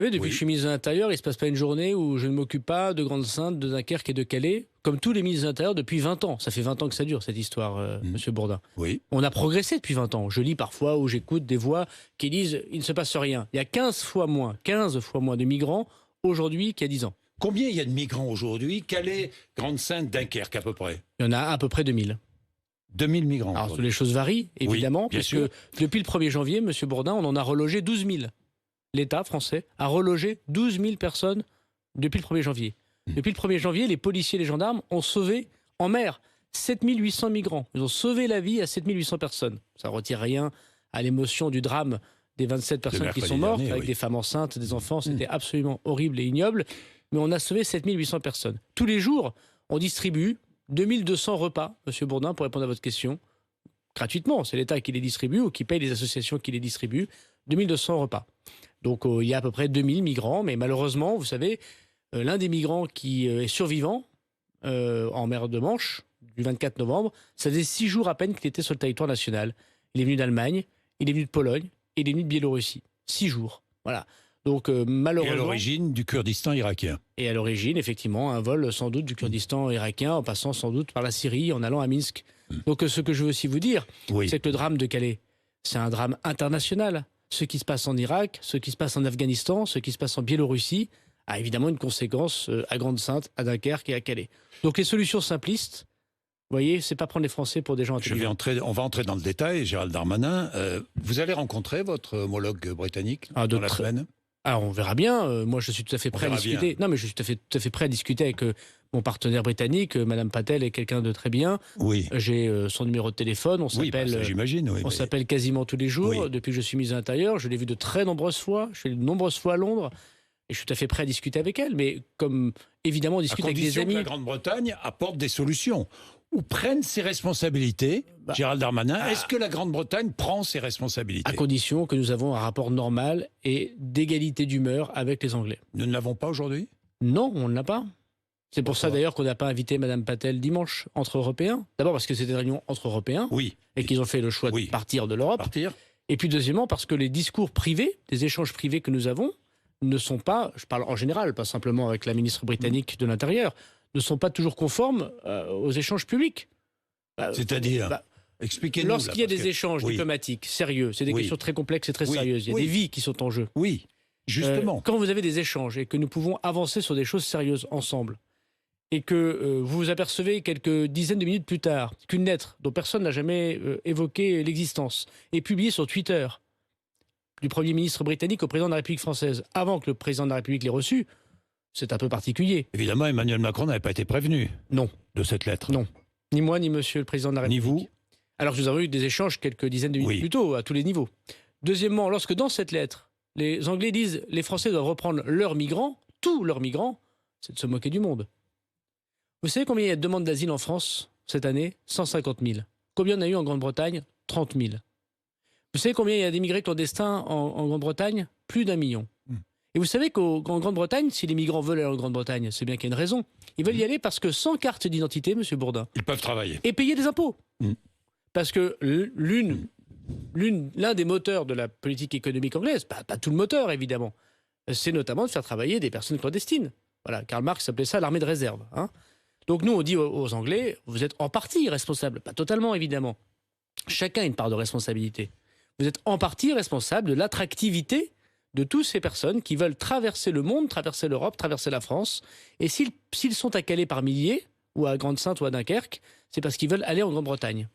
Oui, depuis que Oui. je suis ministre de l'Intérieur, il ne se passe pas une journée où je ne m'occupe pas de Grande-Synthe, de Dunkerque et de Calais, comme tous les ministres de l'Intérieur depuis 20 ans. Ça fait 20 ans que ça dure, cette histoire, Monsieur Bourdin. Oui. On a progressé depuis 20 ans. Je lis parfois ou j'écoute des voix qui disent « il ne se passe rien ». Il y a 15 fois moins de migrants aujourd'hui qu'il y a 10 ans. Combien il y a de migrants aujourd'hui? Calais, Grande-Synthe, Dunkerque à peu près? Il y en a à peu près 2000. 2000 migrants. Alors, aujourd'hui. les choses varient, évidemment, bien puisque sûr. depuis le 1er janvier, Monsieur Bourdin, on en a relogé 12 000. L'État français a relogé 12 000 personnes depuis le 1er janvier. Depuis le 1er janvier, les policiers et les gendarmes ont sauvé en mer 7 800 migrants. Ils ont sauvé la vie à 7 800 personnes. Ça ne retire rien à l'émotion du drame des 27 personnes qui mercredi sont mortes, dernier, avec oui. des femmes enceintes, des enfants. C'était absolument horrible et ignoble. Mais on a sauvé 7 800 personnes. Tous les jours, on distribue 2200 repas, Monsieur Bourdin, pour répondre à votre question, gratuitement. C'est l'État qui les distribue ou qui paye les associations qui les distribuent. 2200 repas. Donc il y a à peu près 2000 migrants, mais malheureusement, vous savez, l'un des migrants qui est survivant en mer de Manche, du 24 novembre, ça faisait 6 jours à peine qu'il était sur le territoire national. Il est venu d'Allemagne, il est venu de Pologne, et il est venu de Biélorussie. 6 jours, voilà. Donc Et malheureusement... à l'origine du Kurdistan irakien. Et à l'origine, effectivement, un vol sans doute du Kurdistan irakien, en passant sans doute par la Syrie, en allant à Minsk. Donc ce que je veux aussi vous dire, Oui. c'est que le drame de Calais, c'est un drame international. Ce qui se passe en Irak, ce qui se passe en Afghanistan, ce qui se passe en Biélorussie, a évidemment une conséquence à Grande-Synthe, à Dunkerque et à Calais. Donc les solutions simplistes, vous voyez, c'est pas prendre les Français pour des gens intelligents. On va entrer dans le détail, Gérald Darmanin. Vous allez rencontrer votre homologue britannique dans la semaine? Alors on verra bien. Moi, je suis tout à fait prêt à verra discuter. Non, mais je suis tout à fait prêt à discuter avec mon partenaire britannique. Madame Patel est quelqu'un de très bien. Oui. J'ai son numéro de téléphone. On Oui, s'appelle. ça, j'imagine. Oui, On s'appelle quasiment tous les jours. Oui. Depuis que je suis ministre de l'Intérieur, je l'ai vu de très nombreuses fois. Je suis allé de nombreuses fois à Londres. Et je suis tout à fait prêt à discuter avec elle. Mais comme évidemment, on discute avec des condition que amis. la Grande-Bretagne apporte des solutions ou prenne ses responsabilités. Gérald Darmanin, est-ce que la Grande-Bretagne prend ses responsabilités? À condition que nous avons un rapport normal et d'égalité d'humeur avec les Anglais. Nous ne l'avons pas aujourd'hui? Non, on ne l'a pas. C'est pour ça Pourquoi d'ailleurs qu'on n'a pas invité Madame Patel dimanche entre Européens. D'abord parce que c'était une réunion entre Européens Oui. et qu'ils ont fait le choix Oui. de partir de l'Europe. Partir? Et puis deuxièmement parce que les discours privés, les échanges privés que nous avons, ne sont pas, je parle en général, pas simplement avec la ministre britannique de l'Intérieur, ne sont pas toujours conformes aux échanges publics. C'est-à-dire expliquez-nous. Lorsqu'il y a là, parce des que- échanges Oui. diplomatiques sérieux, c'est des Oui. questions très complexes et très Oui. sérieuses, il y a Oui. des vies qui sont en jeu. Oui, justement. Quand vous avez des échanges et que nous pouvons avancer sur des choses sérieuses ensemble, et que vous vous apercevez quelques dizaines de minutes plus tard qu'une lettre dont personne n'a jamais évoqué l'existence est publiée sur Twitter du Premier ministre britannique au président de la République française, avant que le président de la République l'ait reçu, c'est un peu particulier. Évidemment, Emmanuel Macron n'avait pas été prévenu Non, de cette lettre. non. Ni moi, ni monsieur le président de la Ni République. vous. Alors que nous avons eu des échanges quelques dizaines de minutes Oui. plus tôt, à tous les niveaux. Deuxièmement, lorsque dans cette lettre, les Anglais disent les Français doivent reprendre leurs migrants, tous leurs migrants, c'est de se moquer du monde. Vous savez combien il y a de demandes d'asile en France cette année? 150 000. Combien on a eu en Grande-Bretagne? 30 000. Vous savez combien il y a d'émigrés clandestins en Grande-Bretagne? Plus d'1 million. Et vous savez qu'en Grande-Bretagne, si les migrants veulent aller en Grande-Bretagne, c'est bien qu'il y a une raison. Ils veulent y aller parce que sans carte d'identité, Monsieur Bourdin, Ils peuvent travailler. et payer des impôts. Mm. Parce que l'un des moteurs de la politique économique anglaise, pas tout le moteur évidemment, c'est notamment de faire travailler des personnes clandestines. Voilà, Karl Marx appelait ça l'armée de réserve. Hein. Donc nous, on dit aux Anglais, vous êtes en partie responsable, pas totalement évidemment. Chacun a une part de responsabilité. Vous êtes en partie responsable de l'attractivité de toutes ces personnes qui veulent traverser le monde, traverser l'Europe, traverser la France. Et s'ils sont à Calais par milliers, ou à Grande-Synthe ou à Dunkerque, c'est parce qu'ils veulent aller en Grande-Bretagne.